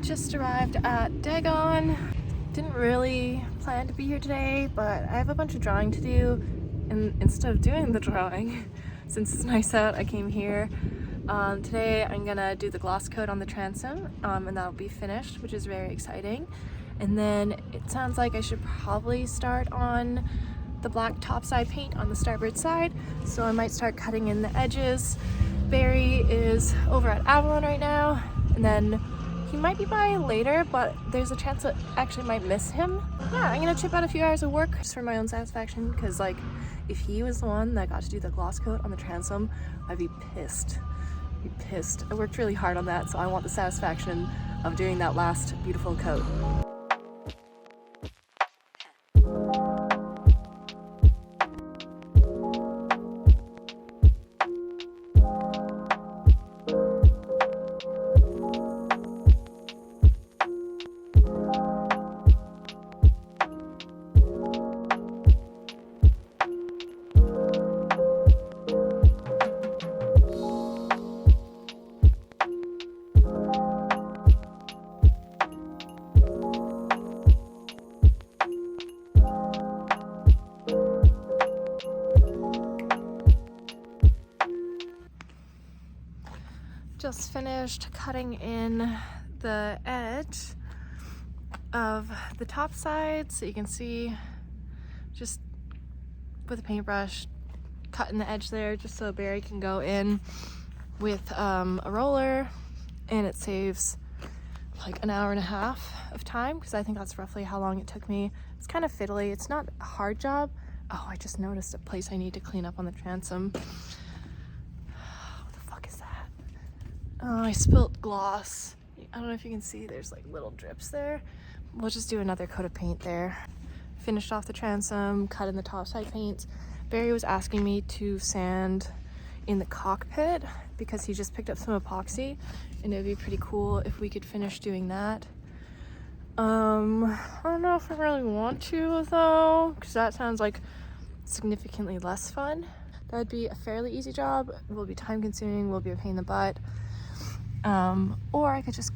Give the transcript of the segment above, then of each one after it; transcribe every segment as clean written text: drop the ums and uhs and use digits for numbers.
Just arrived at Dagon. Didn't really plan to be here today, but I have a bunch of drawing to do, and instead of doing the drawing, since it's nice out, I came here. Today I'm gonna do the gloss coat on the transom, and that'll be finished, which is very exciting. And then it sounds like I should probably start on the black topside paint on the starboard side, so I might start cutting in the edges. Barry is over at Avalon right now, and then he might be by later, but there's a chance that I actually might miss him. Yeah, I'm gonna chip out a few hours of work just for my own satisfaction, because like, if he was the one that got to do the gloss coat on the transom, I'd be pissed. I worked really hard on that, so I want the satisfaction of doing that last beautiful coat. Just finished cutting in the edge of the top side, so you can see just with a paintbrush cutting the edge there just so Barry can go in with a roller, and it saves like an hour and a half of time, because I think that's roughly how long it took me. It's kind of fiddly, it's not a hard job. Oh, I just noticed a place I need to clean up on the transom. Oh, I spilt gloss. I don't know if you can see, there's like little drips there. We'll just do another coat of paint there. Finished off the transom, cut in the topside paints. Barry was asking me to sand in the cockpit because he just picked up some epoxy, and it would be pretty cool if we could finish doing that. I don't know if I really want to though, because that sounds like significantly less fun. That would be a fairly easy job. It will be time consuming, will be a pain in the butt. Or I could just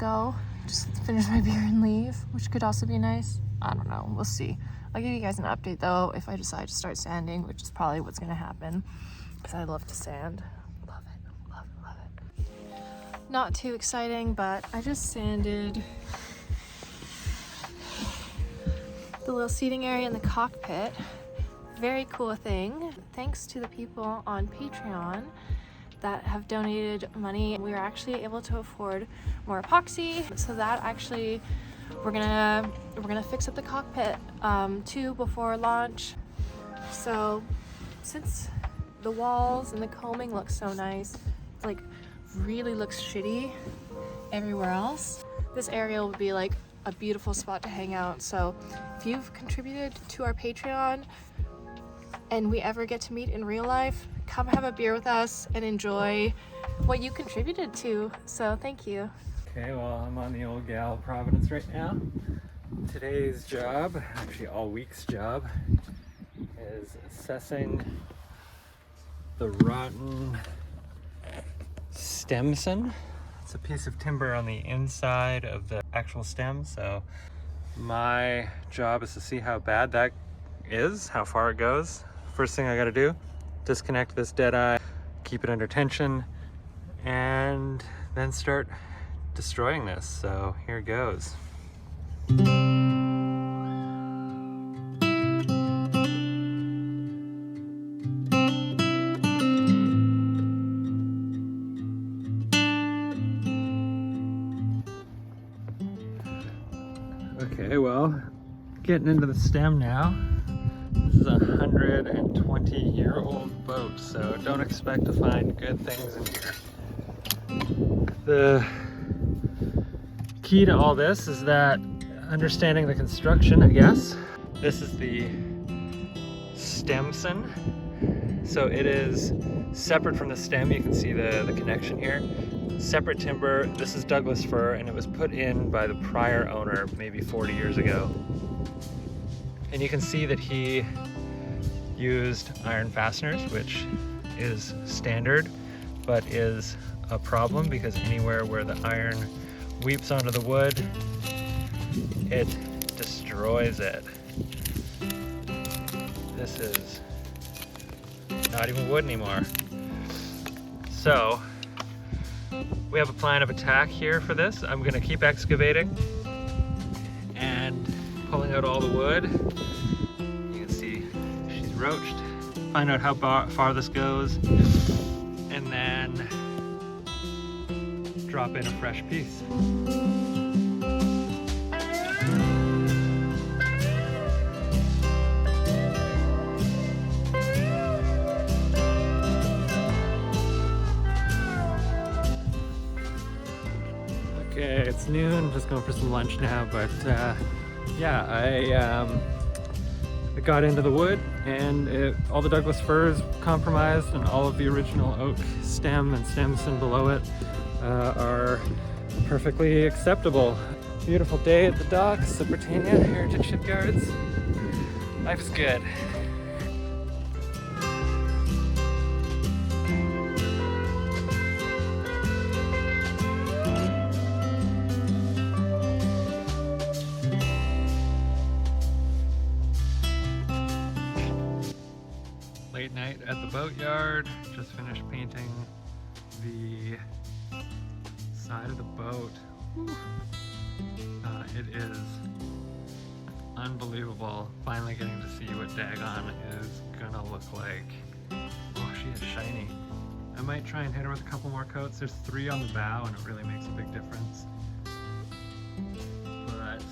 finish my beer and leave, which could also be nice. I don't know, we'll see. I'll give you guys an update though if I decide to start sanding, which is probably what's gonna happen, because I love to sand. Love it. Not too exciting, but I just sanded the little seating area in the cockpit. Very cool thing. Thanks to the people on Patreon that have donated money, we were actually able to afford more epoxy, so that actually we're gonna fix up the cockpit too before launch. So since the walls and the combing look so nice, it's like really looks shitty everywhere else, this area will be like a beautiful spot to hang out. So if you've contributed to our Patreon and we ever get to meet in real life, come have a beer with us and enjoy what you contributed to. So thank you. Okay, well, I'm on the old gal Providence right now. Today's job, actually all week's job, is assessing the rotten Stemson. It's a piece of timber on the inside of the actual stem, so my job is to see how bad that is, how far it goes. First thing I gotta do, disconnect this dead eye, keep it under tension, and then start destroying this. So here it goes. Okay, well, getting into the stem now. This is a 120-year-old boat, so don't expect to find good things in here. The key to all this is that understanding the construction, I guess. This is the Stemson. So it is separate from the stem. You can see the connection here. Separate timber. This is Douglas fir, and it was put in by the prior owner maybe 40 years ago. And you can see that he used iron fasteners, which is standard, but is a problem because anywhere where the iron weeps onto the wood, it destroys it. This is not even wood anymore. So we have a plan of attack here for this. I'm gonna keep excavating and pulling out all the wood. You can see she's roached. Find out how far this goes, and then drop in a fresh piece. Okay, it's noon, just going for some lunch now, but yeah, I got into the wood, and all the Douglas firs compromised, and all of the original oak stem and Stemson below it are perfectly acceptable. Beautiful day at the docks of Britannia Heritage Shipyards. Life's good. Late night at the boatyard. Just finished painting the side of the boat. It is unbelievable finally getting to see what Dagon is gonna look like. Oh, she is shiny. I might try and hit her with a couple more coats. There's 3 on the bow and it really makes a big difference. But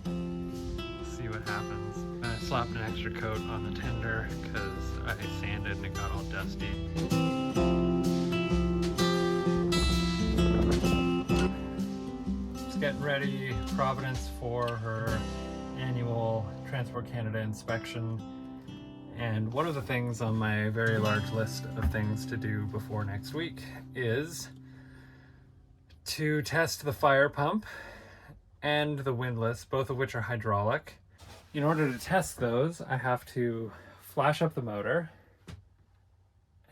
we'll see what happens. I slapped an extra coat on the tender because I sanded and it got all dusty. Getting ready, Providence, for her annual Transport Canada inspection. And one of the things on my very large list of things to do before next week is to test the fire pump and the windlass, both of which are hydraulic. In order to test those, I have to flash up the motor.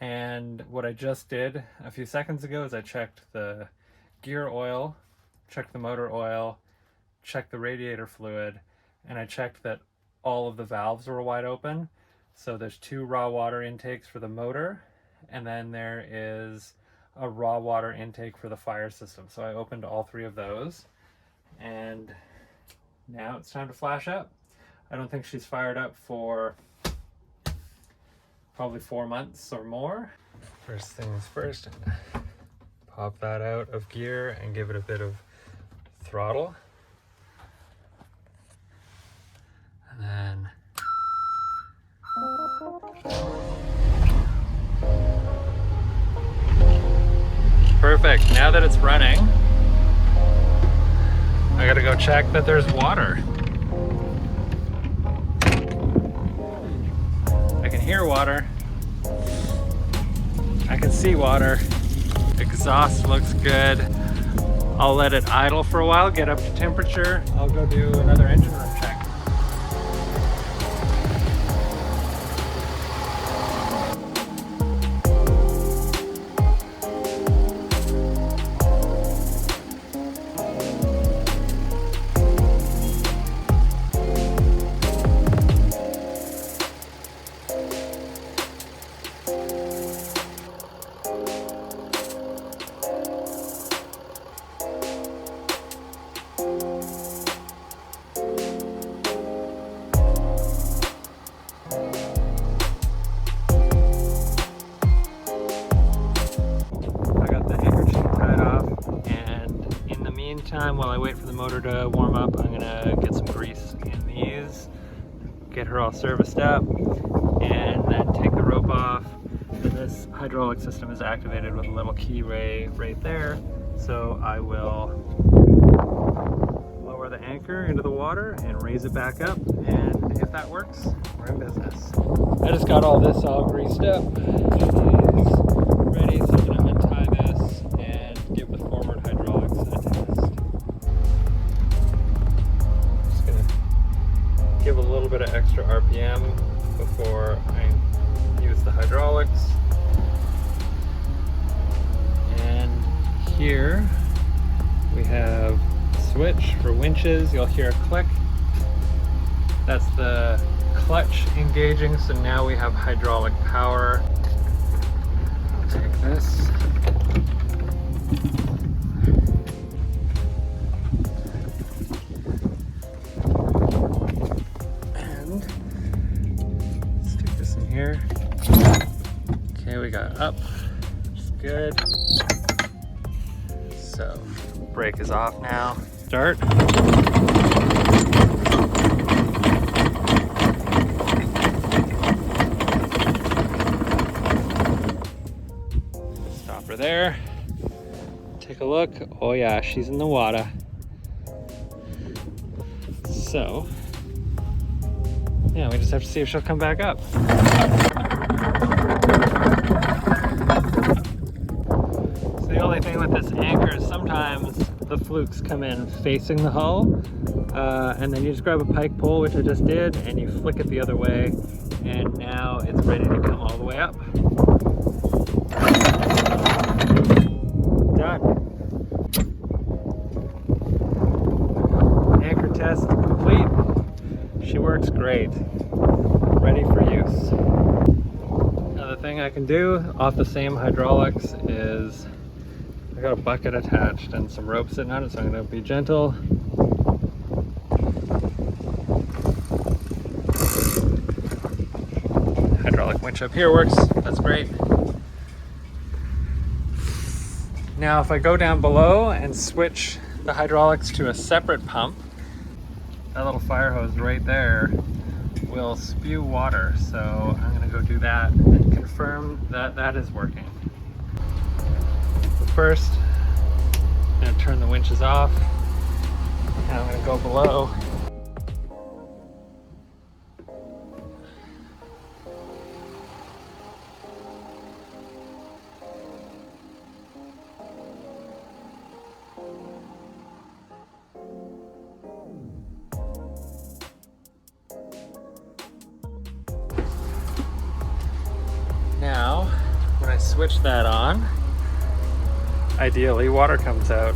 And what I just did a few seconds ago is I checked the gear oil, checked the motor oil, checked the radiator fluid, and I checked that all of the valves were wide open. So there's 2 raw water intakes for the motor, and then there is a raw water intake for the fire system. So I opened all 3 of those, and now it's time to flash up. I don't think she's fired up for probably 4 months or more. First things first, pop that out of gear and give it a bit of throttle, and then perfect. Now that it's running, I gotta go check that there's water. I can hear water, I can see water, exhaust looks good. I'll let it idle for a while, get up to temperature. I'll go do another engine room check. While I wait for the motor to warm up, I'm gonna get some grease in these, get her all serviced up, and then take the rope off. And this hydraulic system is activated with a little key ray right there, so I will lower the anchor into the water and raise it back up, and if that works, we're in business. I just got all this all greased up. It is ready, so I'm gonna untie this and give the forward hydraulics a test. Give a little bit of extra RPM before I use the hydraulics. And here we have switch for winches. You'll hear a click. That's the clutch engaging, so now we have hydraulic power. I'll take this. And stick this in here. Okay, we got up, which is good. So, brake is off now. Start. Stop her there. Take a look. Oh yeah, she's in the water. So, yeah, we just have to see if she'll come back up. So the only thing with this anchor is sometimes the flukes come in facing the hull, and then you just grab a pike pole, which I just did, and you flick it the other way, and now it's ready to come all the way up. Done. Anchor test complete. She works great. Ready for use. Another thing I can do off the same hydraulics is I got a bucket attached and some rope sitting on it, so I'm going to be gentle. Hydraulic winch up here works. That's great. Now if I go down below and switch the hydraulics to a separate pump, that little fire hose right there will spew water. So I'm going to go do that and confirm that that is working. But first, I'm going to turn the winches off, and I'm going to go below. Now, when I switch that on, ideally water comes out.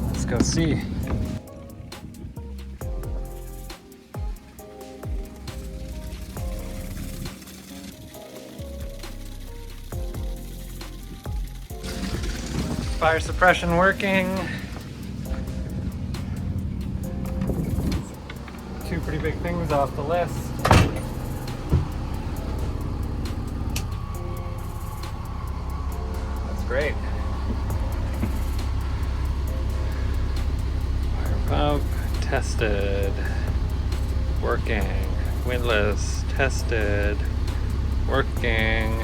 Let's go see. Fire suppression working. Two pretty big things off the list. Great. Fire pump tested, working. Windlass tested, working.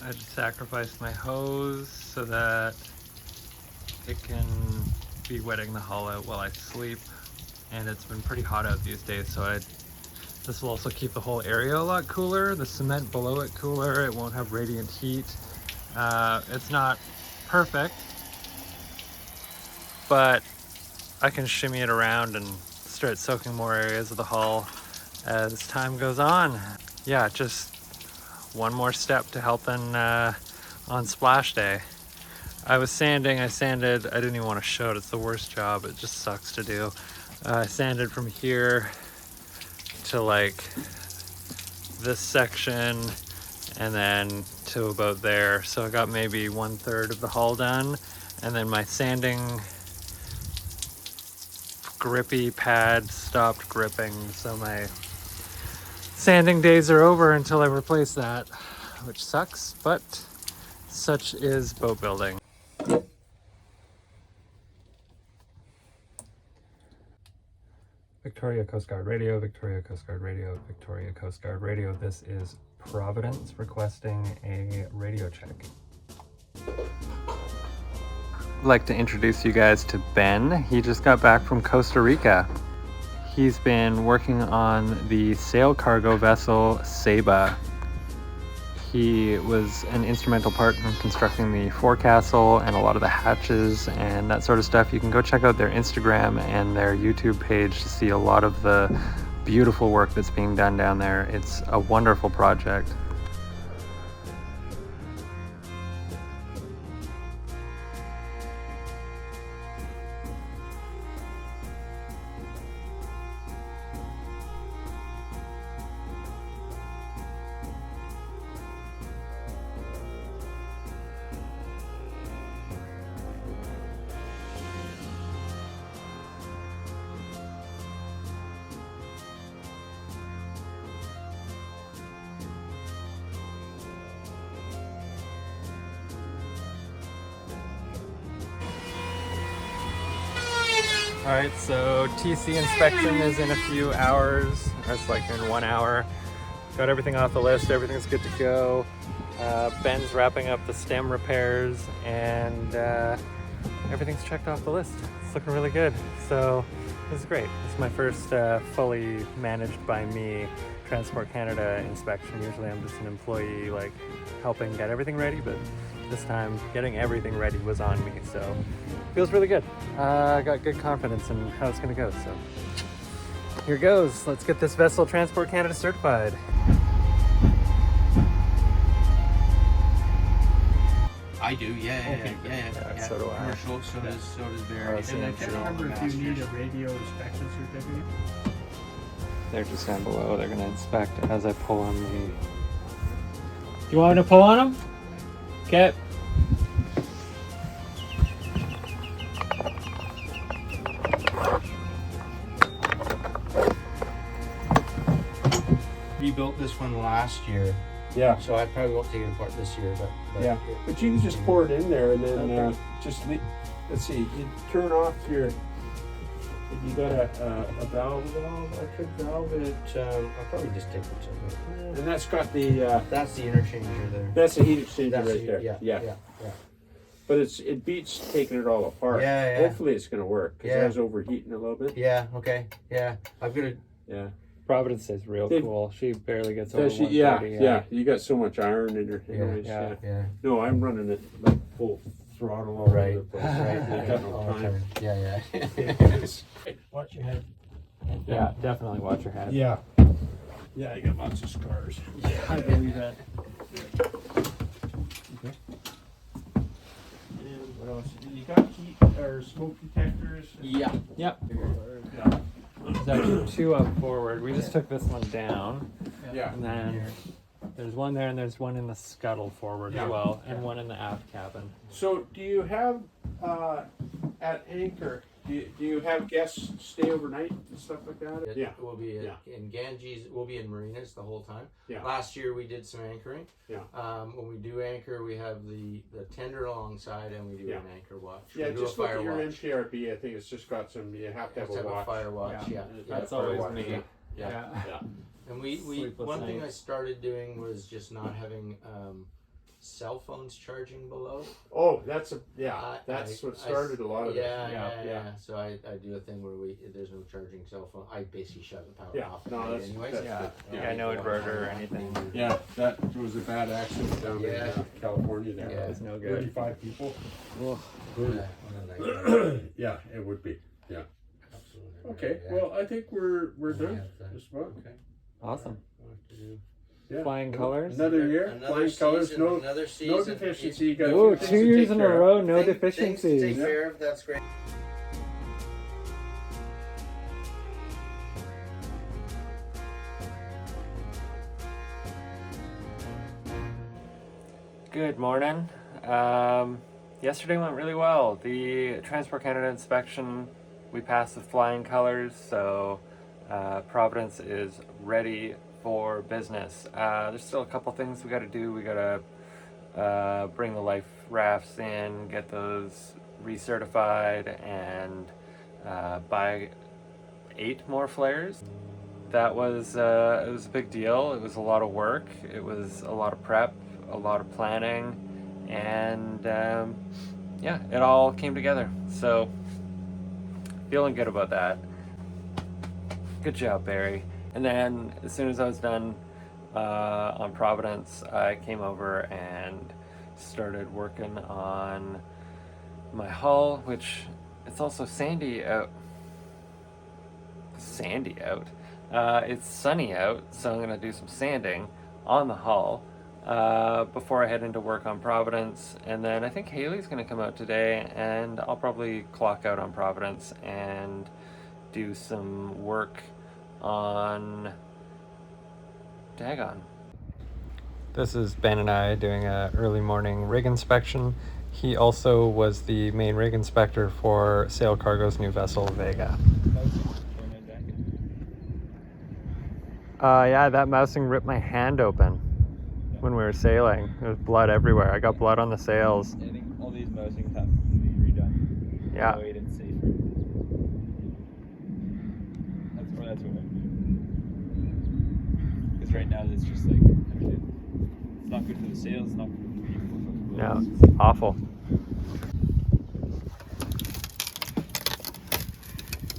I just sacrificed my hose so that it can be wetting the hull out while I sleep, and it's been pretty hot out these days, so this will also keep the whole area a lot cooler, the cement below it cooler, it won't have radiant heat. It's not perfect, but I can shimmy it around and start soaking more areas of the hull as time goes on. Yeah, just one more step to helping on splash day. I sanded, I didn't even want to show it, it's the worst job, it just sucks to do. I sanded from here to like this section and then to about there, so I got maybe 1/3 of the hull done, and then my sanding grippy pad stopped gripping, so my sanding days are over until I replace that, which sucks, but such is boat building. The Victoria Coast Guard Radio, Victoria Coast Guard Radio, Victoria Coast Guard Radio. This is Providence requesting a radio check. I'd like to introduce you guys to Ben. He just got back from Costa Rica. He's been working on the sail cargo vessel Saba. He was an instrumental part in constructing the forecastle and a lot of the hatches and that sort of stuff. You can go check out their Instagram and their YouTube page to see a lot of the beautiful work that's being done down there. It's a wonderful project. All right, so TC inspection is in a few hours. It's like in 1 hour. Got everything off the list. Everything's good to go. Ben's wrapping up the stem repairs, and everything's checked off the list. It's looking really good. So this is great. It's my first fully managed by me Transport Canada inspection. Usually I'm just an employee, like helping get everything ready, but this time getting everything ready was on me. So feels really good. Got good confidence in how it's gonna go. So here goes. Let's get this vessel Transport Canada certified. I do, yeah. So do I. Commercial, so does Barry. And I can't remember if you need a radio inspection certificate. They're just down below. They're gonna inspect as I pull on the. You want me to pull on them? Okay. Rebuilt this one last year, Yeah, so I probably won't take it apart this year, but yeah. But you can just pour it in there and then just leave. Let's see. You turn off your. You got a valve, electric valve. I'll probably just take it. And that's got the. That's the interchanger there. That's the heat exchanger That's right the- there. Yeah. But it beats taking it all apart. Yeah. Hopefully it's gonna work. Cause Yeah. I was overheating a little bit. Yeah. Okay. Yeah. I'm gonna. Yeah. Providence is real They've- cool. She barely gets over Does she? 130. Yeah. You got so much iron in her. Anyways, Yeah. Yeah. No, I'm running it like full throttle all Right. over the place. Right. I got no time. Yeah. Watch your head. Yeah, definitely watch your head. Yeah. Yeah, I got lots of scars. I believe that. And what else? You got heat or smoke detectors? Yeah. Yep. Yeah. There's actually two up forward. We just took this one down. Yeah. And then there's one there and there's one in the scuttle forward Yeah. as well. And one in the aft cabin. So, do you have at anchor? Do you have guests stay overnight and stuff like that? Yeah. We'll be Yeah. in Ganges. We'll be in marinas the whole time. Yeah. Last year we did some anchoring. Yeah. When we do anchor, we have the tender alongside, and we do Yeah. an anchor watch. Yeah, we do just a look fire at your watch. NPRB. I think it's just got some. You have to have a watch. fire watch. Yeah. That's fire always watch, me. Yeah. Yeah. And we Sleepless one thing I nights. started doing was just not having cell phones charging below. Oh, that's what started a lot of this. Yeah. So I do a thing where there's no charging cell phone. I basically shut the power Yeah. off. No, at night that's anyways. good. Yeah, no inverter or anything. Yeah, that was a bad accident down in Yeah. California there. Yeah. It's no good. 35 people. Yeah, on a night. Yeah, it would be. Yeah. Absolutely. Okay. Yeah. Well, I think we're done. Yeah, done. Just about. Okay. Awesome. We'll have to do Yeah. Flying colors. Another year. another Flying season, colors. No another no season. deficiency. You got a Ooh, few things 2 to years take in a care of. row, no Things to deficiencies. take care of. That's great. Good morning. Yesterday went really well. The Transport Canada inspection, we passed with flying colors, so Providence is ready for business. There's still a couple things we got to do. We got to bring the life rafts in, get those recertified, and buy 8 more flares. That was it was a big deal. It was a lot of work. It was a lot of prep, a lot of planning, and yeah, it all came together. So feeling good about that. Good job, Barry. And then as soon as I was done on Providence, I came over and started working on my hull, which it's also sandy out. It's sunny out, so I'm gonna do some sanding on the hull before I head into work on Providence. And then I think Haley's gonna come out today, and I'll probably clock out on Providence and do some work on Dagon. This is Ben and I doing an early morning rig inspection. He also was the main rig inspector for Sail Cargo's new vessel, Vega. Yeah, that mousing ripped my hand open when we were sailing. There was blood everywhere. I got blood on the sails. I think all these mousings have to be redone. Yeah. That way it's safer. That's what I'm doing. Because right now it's just like, I mean, it's not good for the sails, it's not good for the people. Yeah, it's awful.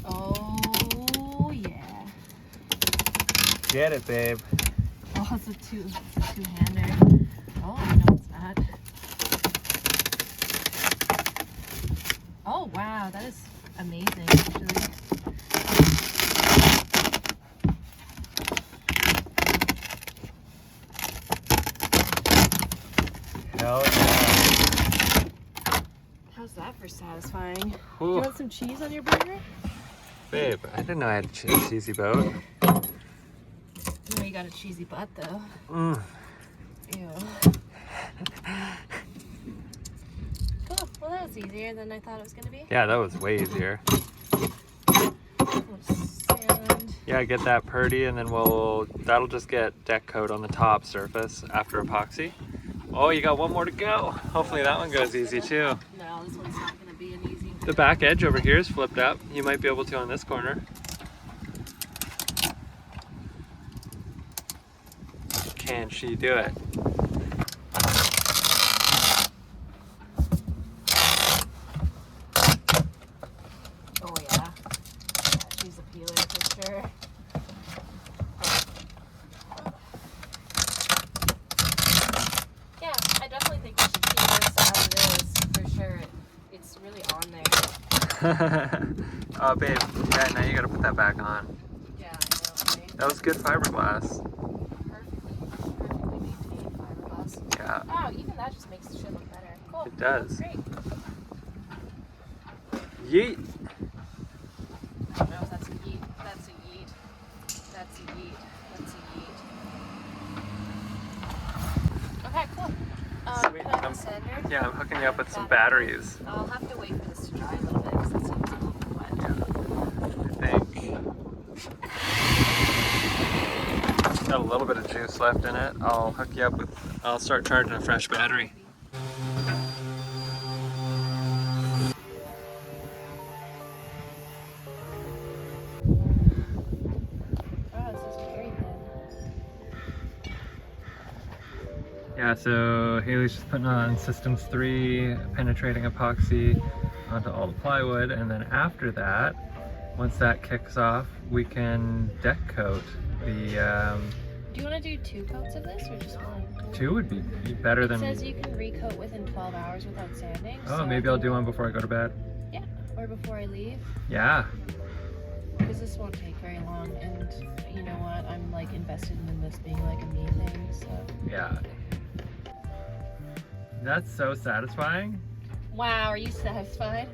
Oh yeah. Get it, babe. Oh, it's a two-hander. Oh, no, it's not. Oh wow, that is amazing actually. Hell yeah. How's that for satisfying? Do Ooh. you want some cheese on your burger? Babe, I didn't know I had a cheesy boat. No, you got a cheesy butt though. Ew. Cool. Well, that was easier than I thought it was gonna be. Yeah, that was way easier. Sand. Yeah, get that purdy, and then that'll just get deck coat on the top surface after epoxy. Oh, you got one more to go. Hopefully that one goes easy too. No, this one's not gonna be an easy. The back edge over here is flipped up. You might be able to on this corner. Can she do it? Oh yeah. She's a peeler for sure. Yeah, I definitely think we should keep this as it is for sure. It's really on there. Oh, babe. Yeah, now you gotta put that back on. Yeah, I know, right? That was good fiberglass. Perfectly maintained fiberglass. Yeah, Oh, even that just makes the shit look better. Cool. it does. Great. Yeet. No, that's a yeet. That's a yeet. That's a yeet. That's a yeet. Okay, cool. Sweet. Put on the sander. Yeah, I'm hooking you up with some batteries. I'll have to wait for this to dry a little bit because it seems a little wet. I think got a little bit of juice left in it. I'll start charging a fresh battery. Oh, this is very thin. Yeah, so Haley's just putting on Systems 3 penetrating epoxy onto all the plywood, and then after that, once that kicks off, we can deck coat the Do you want to do 2 coats of this or just 1? 2 would be better It than. says you can recoat within 12 hours without sanding. Oh, so maybe I'll do one before I go to bed. Yeah, or before I leave. Yeah. Because this won't take very long, and you know what? I'm like invested in this being like a me thing, so. Yeah. That's so satisfying. Wow, are you satisfied?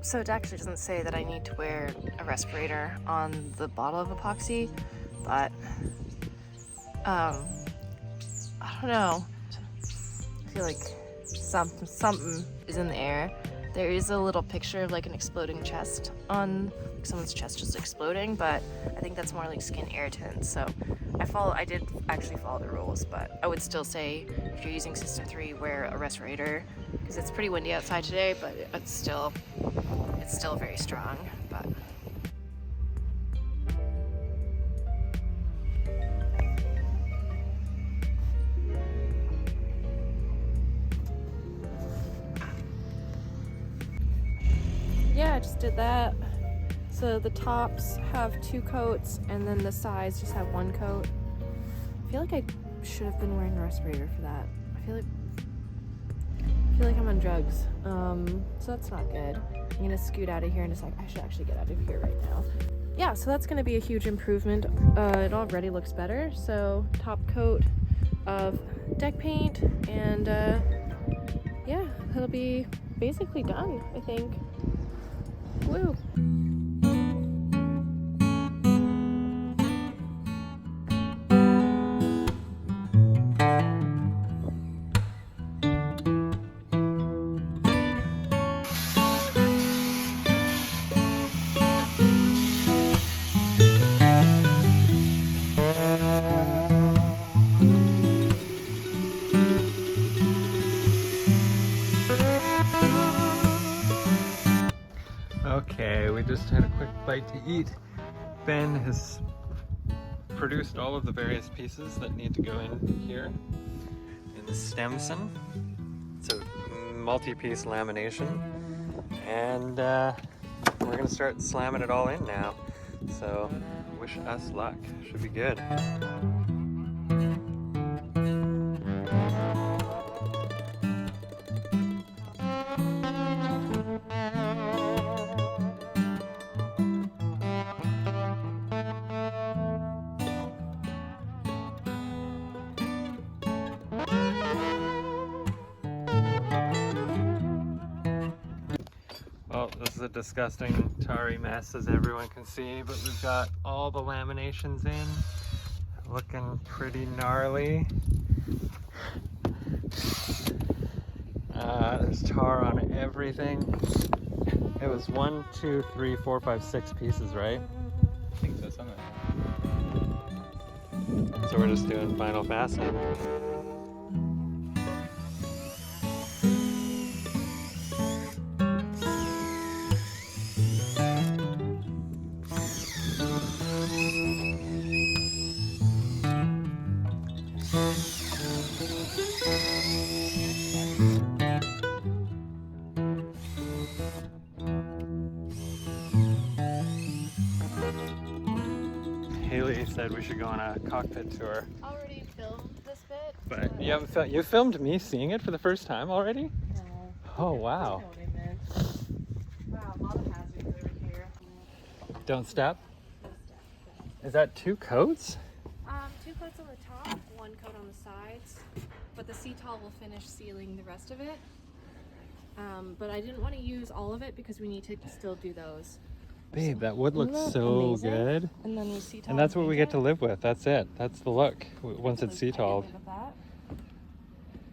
So it actually doesn't say that I need to wear a respirator on the bottle of epoxy, but I don't know. I feel like something is in the air. There is a little picture of like an exploding chest on like someone's chest just exploding, but I think that's more like skin irritant. So I did actually follow the rules, but I would still say if you're using System 3, wear a respirator because it's pretty windy outside today, but it's still very strong. But yeah, I just did that. So the tops have 2 coats and then the sides just have 1 coat. I feel like I should have been wearing a respirator for that. I feel like I'm on drugs. So that's not good. I'm gonna scoot out of here and I should actually get out of here right now. Yeah, so that's gonna be a huge improvement. It already looks better. So top coat of deck paint and yeah, it'll be basically done, I think. Woo! Okay, we just had a quick bite to eat. Ben has produced all of the various pieces that need to go in here in the Stemson. It's a multi-piece lamination, and we're gonna start slamming it all in now. So wish us luck, should be good. Well, this is a disgusting tarry mess, as everyone can see, but we've got all the laminations in, looking pretty gnarly. There's tar on everything. It was 1, 2, 3, 4, 5, 6 pieces, right? I think so, something like that. So we're just doing final fastening. Haley said we should go on a cockpit tour. Already filmed this bit. But you haven't you filmed me seeing it for the first time already? No. Oh wow. Wow, a lot of hazards over here. Don't step? Is that 2 coats? 2 coats on the top, 1 coat on the sides, but the CTOL will finish sealing the rest of it. But I didn't want to use all of it because we need to still do those. Babe, that wood looks Isn't that so amazing? good. And then with CTOL. And that's what we get to live with. That's it. That's the look once it's CTOL. CTOL'd. Do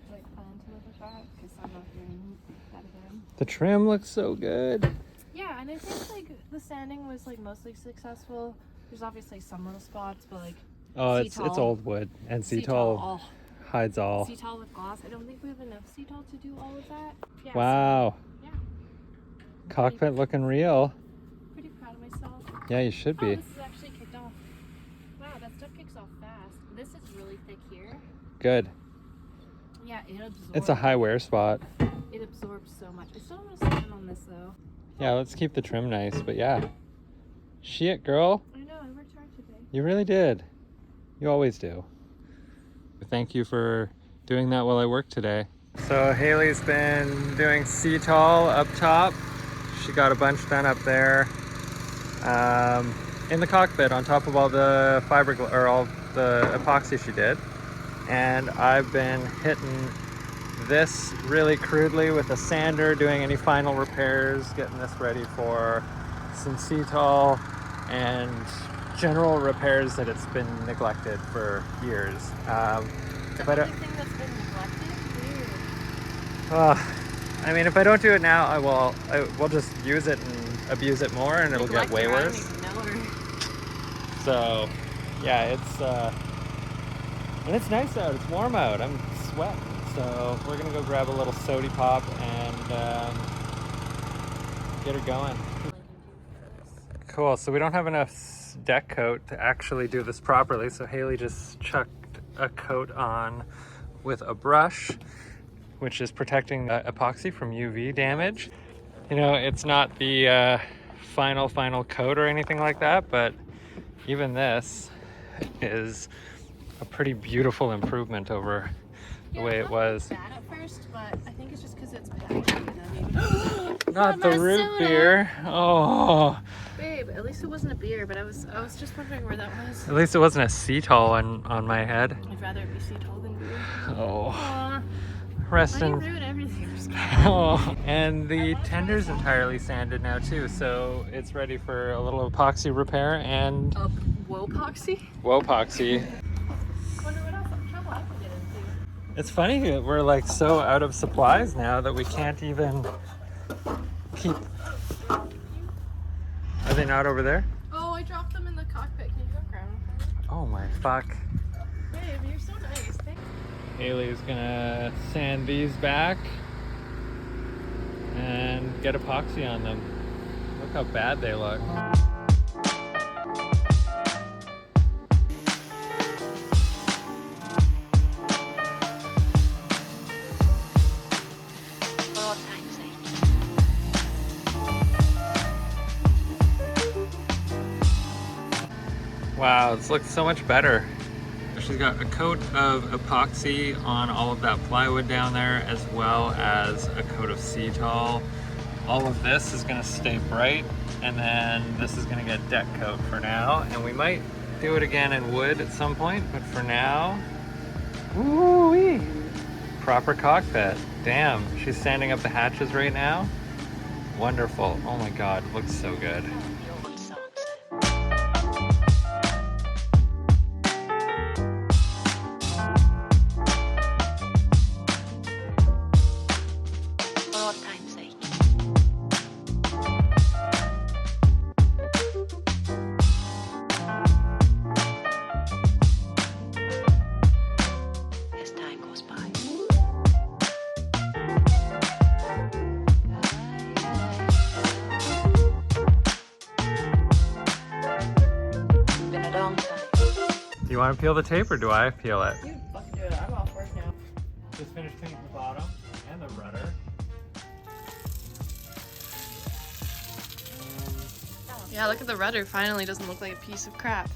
I plan to live with that? Because I'm not doing that again. The trim looks so good. Yeah, and I think like the sanding was like mostly successful. There's obviously some little spots, but like Oh, it's CTOL. old wood, and CTOL oh, hides all. CTOL with gloss. I don't think we have enough CTOL to do all of that. Yeah, Wow. So, yeah. Cockpit looking real. Pretty proud of myself. Yeah, you should Oh, be. this is actually kicked off. Wow, that stuff kicks off fast. This is really thick here. Good. Yeah, it absorbs. It's a high wear spot. It absorbs so much. I still want to stand on this though. Yeah, let's keep the trim nice, but yeah. Shit, girl. I know, I worked hard today. You really did. You always do. Thank you for doing that while I work today. So Haley's been doing CTOL up top. She got a bunch done up there in the cockpit on top of all the all the epoxy she did. And I've been hitting this really crudely with a sander, doing any final repairs, getting this ready for some CTOL and general repairs that it's been neglected for years. If I don't, Thing that's been neglected? I mean, if I don't do it now, I will just use it and abuse it more, and it'll get way worse. So, yeah, And it's nice out, it's warm out, I'm sweating. So we're gonna go grab a little sody pop and get her going. Cool, so we don't have enough deck coat to actually do this properly, so Haley just chucked a coat on with a brush, which is protecting the epoxy from UV damage. You know, it's not the final coat or anything like that, but even this is a pretty beautiful improvement over the way it was. Bad at first, but I think it's just because it's packaged. Not the root beer. Oh. Babe, at least it wasn't a beer, but I was just wondering where that was. At least it wasn't a Cetal on my head. I'd rather it be Cetal than beer. Oh. Aw. Rest Why do in. you ruin everything? Oh. And the tender's entirely sanded now too, so it's ready for a little epoxy repair and Wopoxy? Wopoxy. Wonder what else trouble I can get into. It's funny that we're like so out of supplies now that we can't even keep. Are they not over there? Oh, I dropped them in the cockpit. Can you go grab them for me? Oh my fuck. Babe, you're so nice. Thanks. Haley's gonna sand these back and get epoxy on them. Look how bad they look. Wow, this looks so much better. She's got a coat of epoxy on all of that plywood down there, as well as a coat of Cetal. All of this is gonna stay bright, and then this is gonna get deck coat for now. And we might do it again in wood at some point, but for now, woo-wee. Proper cockpit. Damn, she's sanding up the hatches right now. Wonderful. Oh my God, it looks so good. You want to peel the tape or do I peel it? You fucking do it. I'm off work now. Just finished painting the bottom and the rudder. Yeah, look at the rudder. Finally doesn't look like a piece of crap.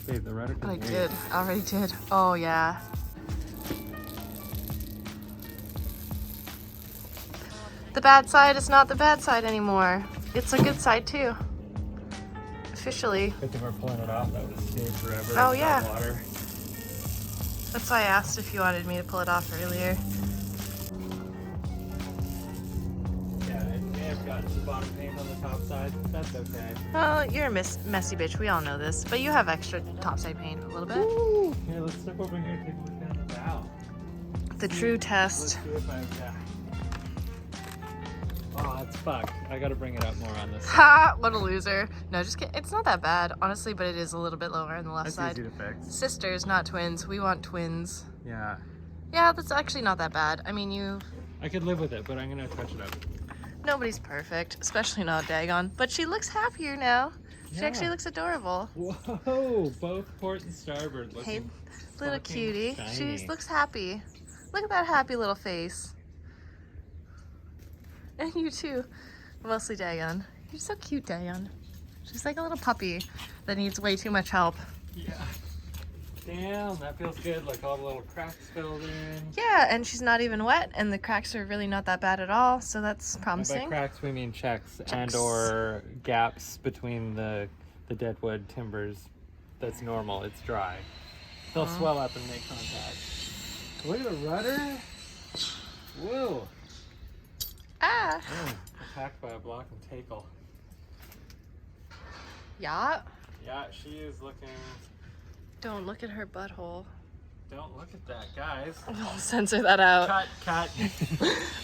Babe, the rudder can I wait. did. Already did. Oh, yeah. The bad side is not the bad side anymore. It's a good side too. Officially. Good thing we're pulling it off. That would have stayed forever. Oh, in yeah. that water. That's why I asked if you wanted me to pull it off earlier. Yeah, it may have gotten some bottom paint on the top side, but that's okay. Well, you're a messy bitch. We all know this. But you have extra topside paint a little bit. Woo! Here, let's step over here and take a look down the bow. The true Let's test. see if yeah. Oh, it's fucked. I gotta bring it up more on this side. Ha! What a loser. No, just kidding. It's not that bad, honestly, but it is a little bit lower on the left That's side. easy to fix. Sisters, not twins. We want twins. Yeah. Yeah, that's actually not that bad. I mean, I could live with it, but I'm gonna touch it up. nobody's perfect, especially not Dagon. But she looks happier now. She Yeah. actually looks adorable. Whoa! Both port and starboard looking Hey, little fucking cutie. shiny. She looks happy. Look at that happy little face. And you too. Mostly Dagon. You're so cute, Dagon. She's like a little puppy that needs way too much help. Yeah. Damn, that feels good. Like all the little cracks filled in. Yeah, and she's not even wet, and the cracks are really not that bad at all, so that's And by promising. cracks we mean checks and Checks. or gaps between the deadwood timbers. That's normal. It's dry. They'll swell up and make contact. Look at the rudder. Whoa. Ah! Oh, attacked by a block and tackle. Yeah. Yeah, she is looking. Don't look at her butthole. Don't look at that, guys. I'll censor that out. Cut.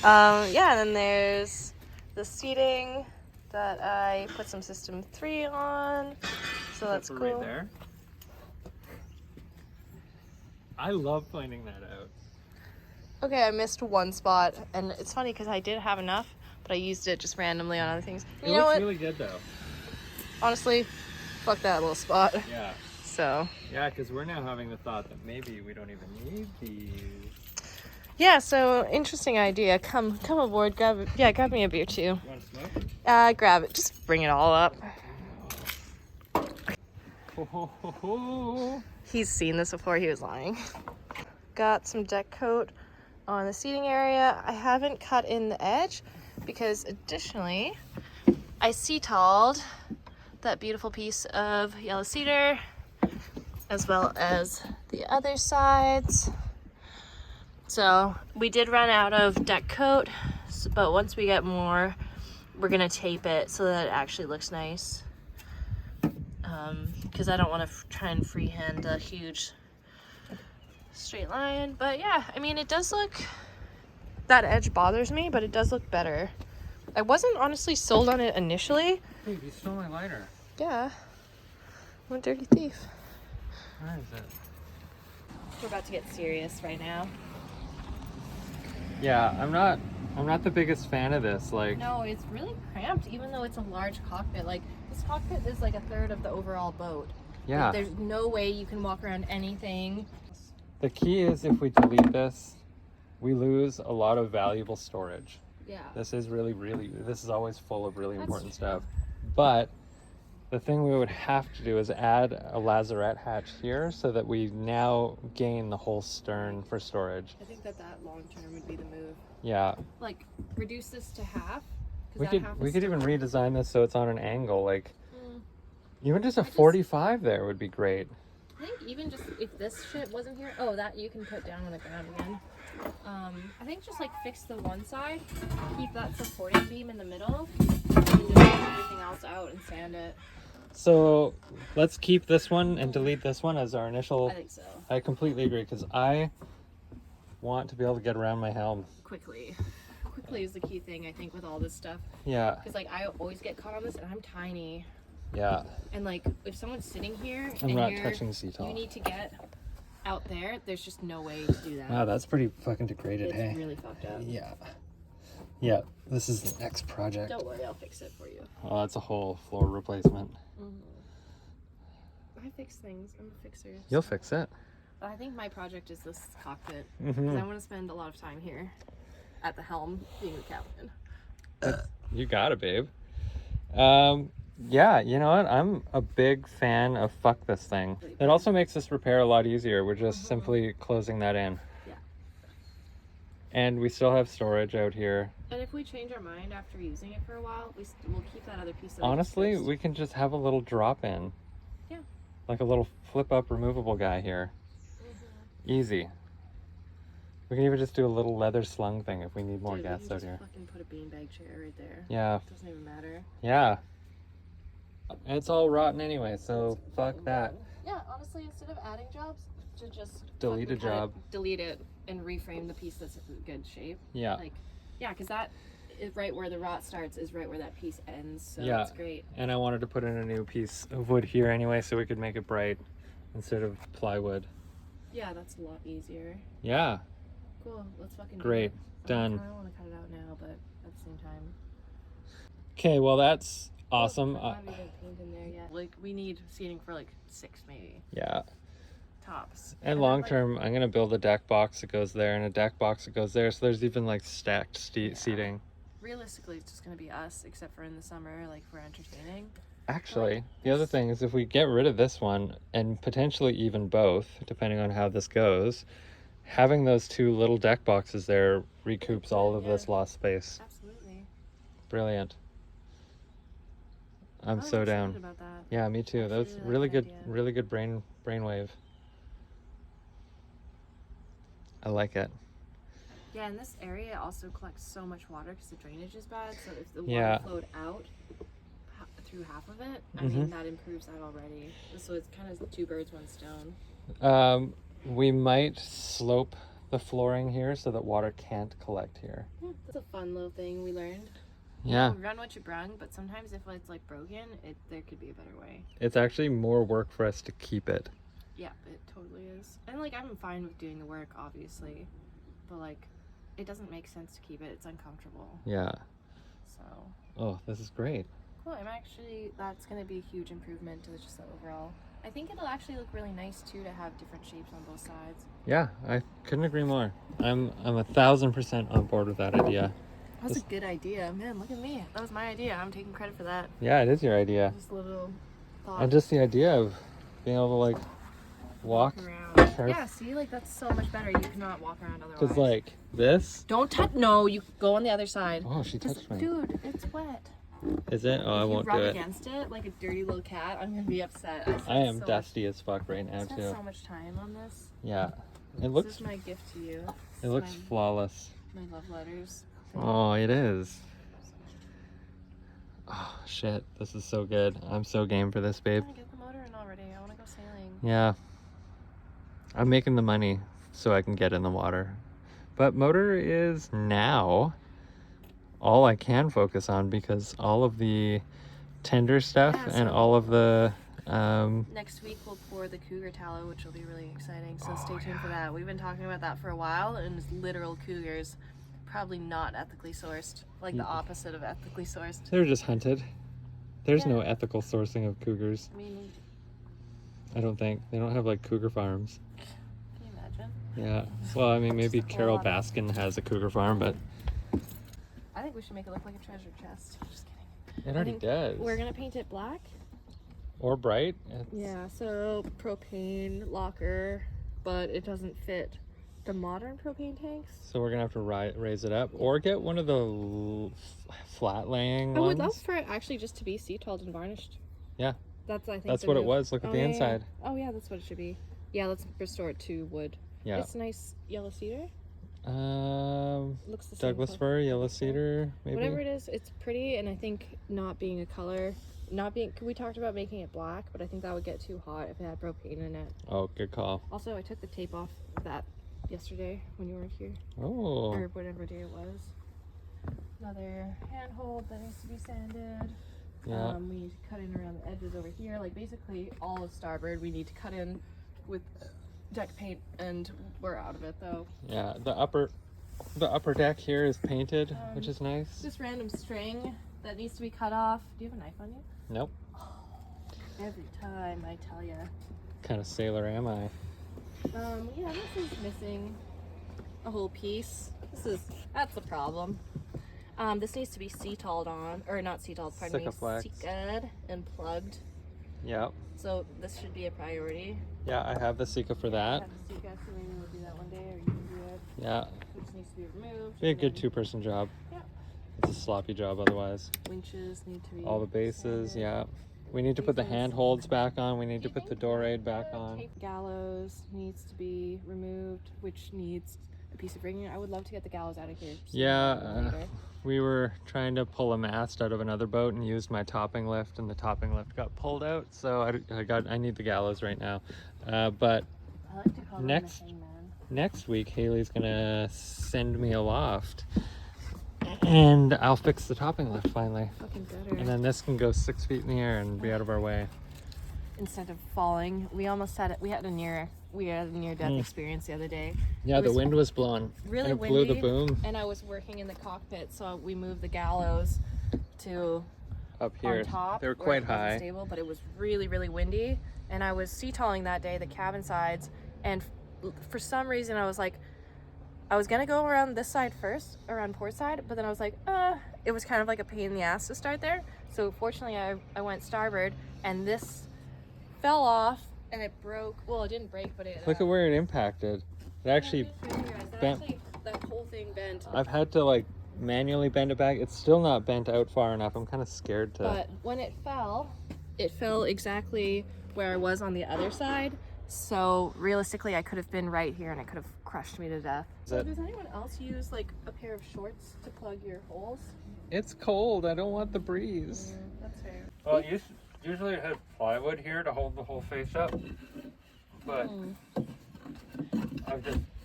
Yeah, and then there's the seating that I put some System 3 on, so that's Except for cool. right there. I love finding that out. Okay, I missed one spot, and it's funny because I did have enough, but I used it just randomly on other things. It You know looks what? really good though. Honestly, fuck that little spot. Yeah. So. Yeah, because we're now having the thought that maybe we don't even need these. Yeah, so interesting idea. Come aboard. Grab me a beer too. You want to smoke? Grab it. Just bring it all up. He's seen this before. He was lying. Got some deck coat on the seating area. I haven't cut in the edge because additionally, I seatalled that beautiful piece of yellow cedar as well as the other sides. So we did run out of deck coat, but once we get more, we're gonna tape it so that it actually looks nice. Because I don't want to try and freehand a huge straight line. But yeah, I mean, it does look, that edge bothers me, but it does look better. I wasn't honestly sold on it initially. Hey, you stole my lighter. Yeah, I'm a dirty thief. Where is it? We're about to get serious right now. Yeah, I'm not the biggest fan of this. Like, No, it's really cramped, even though it's a large cockpit. Like, this cockpit is like a third of the overall boat. yeah. Like, there's no way you can walk around anything. The key is if we delete this, we lose a lot of valuable storage. Yeah. This is this is always full of really That's important true. stuff. But the thing we would have to do is add a lazarette hatch here so that we now gain the whole stern for storage. I think that long term would be the move. Yeah. Like, reduce this to half. We could even redesign this so it's on an angle. Like, Mm. even just a 45 there would be great. I think even just if this shit wasn't here, that you can put down on the ground again. I think just like fix the one side, keep that supporting beam in the middle, and just take everything else out and sand it. So let's keep this one and delete this one as our initial. I think so. I completely agree because I want to be able to get around my helm. Quickly is the key thing, I think, with all this stuff. Yeah. Because like I always get caught on this, and I'm tiny. Yeah. And like if someone's sitting here I'm and not touching the seat you all. need to get out there, there's just no way to do that. Wow, that's pretty fucking degraded, It's hey? really fucked up. Yeah. Yeah, this is the next project. Don't worry, I'll fix it for you. Oh, that's a whole floor replacement. I fix things. I'm a fixer. You'll fix it. But I think my project is this cockpit. Mhm. Because I want to spend a lot of time here at the helm, being the captain. You got it, babe. Yeah, you know what? I'm a big fan of fuck this thing. It also makes this repair a lot easier. We're just simply closing that in. Yeah. And we still have storage out here. And if we change our mind after using it for a while, we'll keep that other piece. That Honestly, we just we can just have a little drop in. Yeah. Like a little flip up removable guy here. Easy. We can even just do a little leather slung thing if we need more Dude, guests we out can here. just fucking put a beanbag chair right there. Yeah. It doesn't even matter. Yeah. And it's all rotten anyway, so fuck that. Yeah, honestly, instead of adding jobs, to just Delete fucking a job. delete it, and reframe the piece that's in good shape. Yeah. Like, yeah, because that is right where the rot starts is right where that piece ends. So Yeah. it's great. And I wanted to put in a new piece of wood here anyway so we could make it bright instead of plywood. Yeah, that's a lot easier. Yeah. Cool. Let's fucking do Great. it. Done. I don't want to cut it out now, but at the same time. Okay, well that's awesome. I'm glad we didn't paint in there yet. Like, we need seating for like 6 maybe. Yeah. Tops. And then, long like, term, I'm gonna build a deck box that goes there and a deck box that goes there. So there's even like stacked seating. realistically, it's just going to be us, except for in the summer, like, for entertaining. Actually, the other thing is if we get rid of this one and potentially even both, depending on how this goes, having those two little deck boxes there recoups all of this lost space. Absolutely. Brilliant. I'm I'm so excited down. about that. Yeah, me too. I That was really like really that good, idea. really good brainwave. I like it. Yeah, and this area also collects so much water because the drainage is bad. So if the Yeah. water flowed out through half of it, I Mhm. mean, that improves that already. So it's kind of 2 birds, 1 stone. We might slope the flooring here so that water can't collect here. That's a fun little thing we learned. Yeah, Run what you brung, but sometimes if it's like broken, there could be a better way. it's actually more work for us to keep it Yeah, it totally is. And like, I'm fine with doing the work, obviously, but like, it doesn't make sense to keep it. It's uncomfortable. Yeah. So. Oh, this is great. Cool. That's going to be a huge improvement to just the overall. I think it'll actually look really nice too to have different shapes on both sides. Yeah, I couldn't agree more. I'm 1,000% on board with that idea. That was a good idea. Man, look at me. That was my idea. I'm taking credit for that. Yeah, it is your idea. Just a little thought. And just the idea of being able to like walk around. Yeah, see, like that's so much better. You cannot walk around otherwise. Because like this. Don't touch. No, you go on the other side. Oh, she touched me. Dude, it's wet. Is it? Oh, I won't do If you it. rub against it like a dirty little cat, I'm gonna be upset. I am dusty as fuck right now I spent too. so much time on this. Yeah, it This looks. is my gift to you. It looks flawless. My love letters. Oh, it is. Oh shit, this is so good. I'm so game for this, babe. I want to get the motor in already. I want to go sailing. Yeah. I'm making the money so I can get in the water. But motor is now all I can focus on because all of the tender stuff and all of the next week we'll pour the cougar tallow, which will be really exciting, so stay tuned for that. We've been talking about that for a while, and it's literal cougars, probably not ethically sourced, like the opposite of ethically sourced. They're just hunted. There's no ethical sourcing of cougars. I mean, I don't think. They don't have like cougar farms. can you imagine? Yeah. Well, I mean, maybe Just a Carol whole lot. Baskin has a cougar farm, but I think we should make it look like a treasure chest. Just kidding. it already does. We're gonna paint it black. Or bright. Yeah, so propane locker, but it doesn't fit the modern propane tanks. So we're gonna have to raise it up, or get one of the flat laying I ones. would love for it actually just to be sea-talled and varnished. Yeah. That's I think That's the what it move. was. Look at the yeah, inside. Yeah. Oh yeah, that's what it should be. Yeah, let's restore it to wood. Yeah. It's nice yellow cedar. Looks the same Douglas color. fir, yellow cedar, maybe. Whatever it is, it's pretty, and I think not being a color, we talked about making it black, but I think that would get too hot if it had propane in it. Oh, good call. Also, I took the tape off that yesterday when you weren't here, Oh. or whatever day it was. Another handhold that needs to be sanded. Yeah. We need to cut in around the edges over here. Like basically all of starboard, we need to cut in with deck paint, and we're out of it though. Yeah. The upper deck here is painted, which is nice. This random string that needs to be cut off. Do you have a knife on you? Nope. Every time I tell you. Kind of sailor am I? Yeah, this is missing a whole piece. That's the problem. This needs to be sea-talled on, or not sea-talled, pardon me, Sikaflex. Sika'd and plugged. Yeah. So this should be a priority. Yeah, I have the Sika for I that. have the Sika, so maybe we'll do that one day, or you can do it. Yeah. Which needs to be removed. Be a and good then two-person job. Yeah. It's a sloppy job otherwise. Winches need to be All the bases, sanded. yeah. We need to put the Bases. handholds back on. We need Do to you put the think door aid back on. tape gallows needs to be removed, which needs a piece of rigging. I would love to get the gallows out of here. sooner Yeah, rather than later. we were trying to pull a mast out of another boat and used my topping lift, and the topping lift got pulled out. So I need the gallows right now. But I like to call them next- the hangman. next week, Haley's gonna send me a loft, and I'll fix the topping lift finally. Fucking better. And then this can go 6 feet in the air and be out of our way. Instead of falling, we almost had it. We had a near death experience the other day. Yeah, It the was wind was blowing. Really and it windy. blew the boom And I was working in the cockpit, so we moved the gallows to up here. on top. They were where quite it wasn't high. stable, but it was really, really windy. And I was sea-talling that day, the cabin sides, and for some reason I was like, I was gonna go around this side first, around port side, but then I was like, it was kind of like a pain in the ass to start there. So fortunately I went starboard, and this fell off, and it broke. Well, it didn't break, but it... Look at where it impacted. It actually bent. That whole thing bent. I've had to like manually bend it back. It's still not bent out far enough. I'm kind of scared to. But when it fell exactly where I was on the other side. So realistically, I could have been right here, and it could have crushed me to death. So does anyone else use like a pair of shorts to plug your holes? It's cold. I don't want the breeze. That's fair. Well, usually it has plywood here to hold the whole face up, but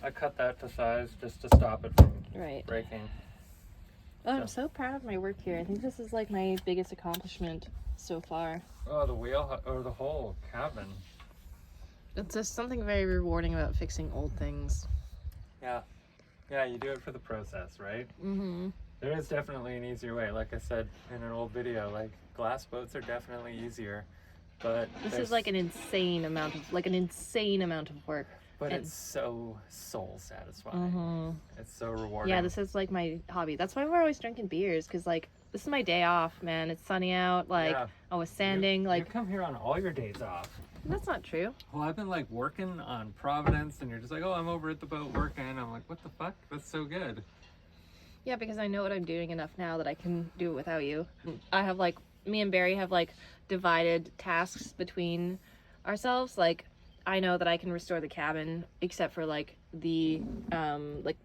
I cut that to size just to stop it from Right. breaking. Oh, I'm so proud of my work here. I think this is like my biggest accomplishment so far. Oh, the wheel or the whole cabin. It's just something very rewarding about fixing old things. Yeah. Yeah, you do it for the process, right? Mm-hmm. There is definitely an easier way. Like I said in an old video, like glass boats are definitely easier, but This is like an insane amount of work. But and- it's so soul satisfying. Mm-hmm. It's so rewarding. Yeah, this is like my hobby. That's why we're always drinking beers, because like this is my day off, man. It's sunny out. Like Yeah. I was sanding. You Like come here on all your days off. that's not true. Well, I've been like working on Providence, and you're just like, oh, I'm over at the boat working. I'm like, what the fuck? That's so good. Yeah, because I know what I'm doing enough now that I can do it without you. I have like me and Barry have like divided tasks between ourselves. Like I know that I can restore the cabin, except for like the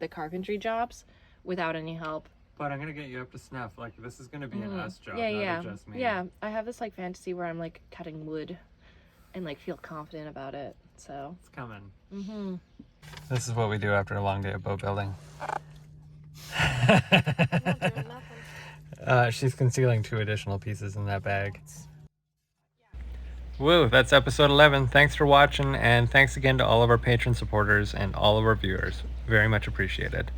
carpentry jobs, without any help. But I'm gonna get you up to snuff. Like this is gonna be an us job, Yeah, not yeah, a just me. yeah. I have this like fantasy where I'm like cutting wood, and like feel confident about it. So. It's coming. Mm-hmm. This is what we do after a long day of boat building. She's concealing 2 additional pieces in that bag. Woo, that's episode 11. Thanks for watching, and thanks again to all of our patron supporters and all of our viewers. Very much appreciated.